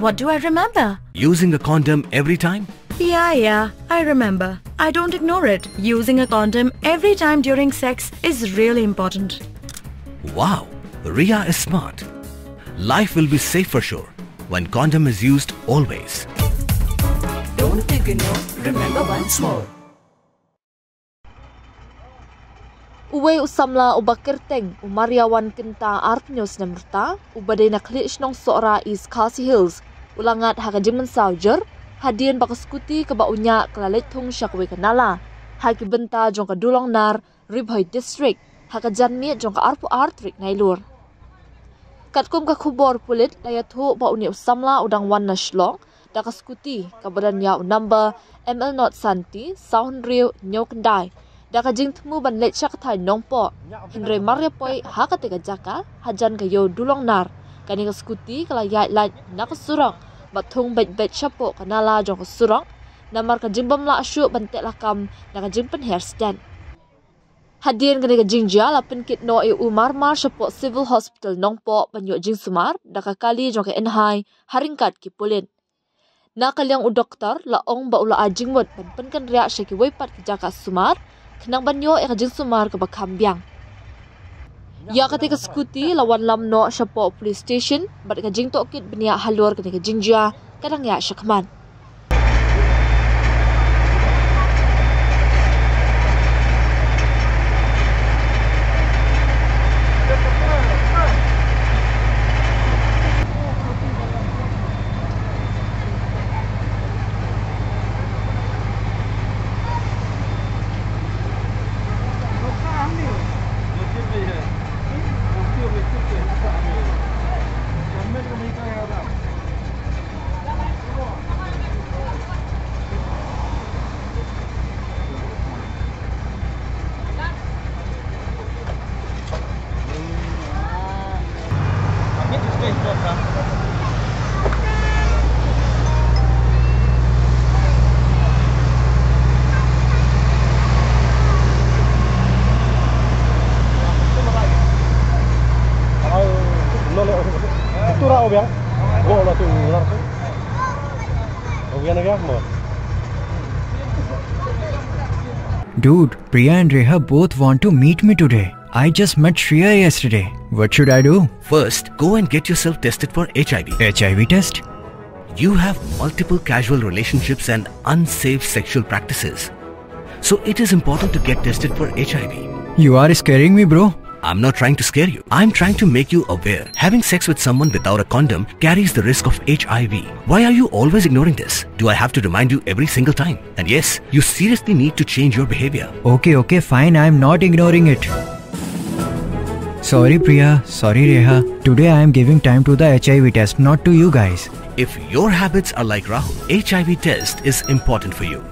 What do I remember? Using a condom every time? Yeah, I remember. I don't ignore it. Using a condom every time during sex is really important. Wow, Ria is smart. Life will be safe for sure when condom is used always. Don't ignore, remember once more. Uwe usamla ubakirteng umariawan kenta arpnyos namrta ubadai naklish nong sora is Khasi Hills ulangat hakajiman saujer hadian bakaskuti ke baunya kelalet thung syakwe kanala haki benta jong ka dulong nar Ribhoi district hakajan mi jong ka arpu artrik nailur katkum ka khubor pulit layathu bauni usamla udang wan nashlong dakaskuti ka badannya number ML Not Santi Sound Rio Nyokndai Dakajing temu ban let syak thai nongpo Henry Maria poi hakate ka jaka hajan kayo dulong nar kani ka skuti kala yai lai nakasurang bathung bet syapo kanala jong surang namar ka jimbam la asyu bantek lakam nakajing pen hair stand hadian kani ka jingja lapin kit no e umar mar syapo civil hospital nongpo banyo jing sumar dakakali jong ka enhai haringkat ki pulin nakalyang u doktor laong baula ajing mot pen kan ria syaki weipat ki jaka sumar kenang banyo e kajing sumar ke bakambyang. Ya ketika skuti lawan lamno syapo police station bat kajing tokit benia halur ketika jingja kadang ya syakman. Dude, Priya and Reha both want to meet me today. I just met Shreya yesterday. What should I do? First, go and get yourself tested for HIV. HIV test? You have multiple casual relationships and unsafe sexual practices. So it is important to get tested for HIV. You are scaring me, bro. I'm not trying to scare you. I'm trying to make you aware. Having sex with someone without a condom carries the risk of HIV. Why are you always ignoring this? Do I have to remind you every single time? And yes, you seriously need to change your behavior. Okay, fine. I'm not ignoring it. Sorry, Priya. Sorry, Reha. Today I am giving time to the HIV test, not to you guys. If your habits are like Rahul, HIV test is important for you.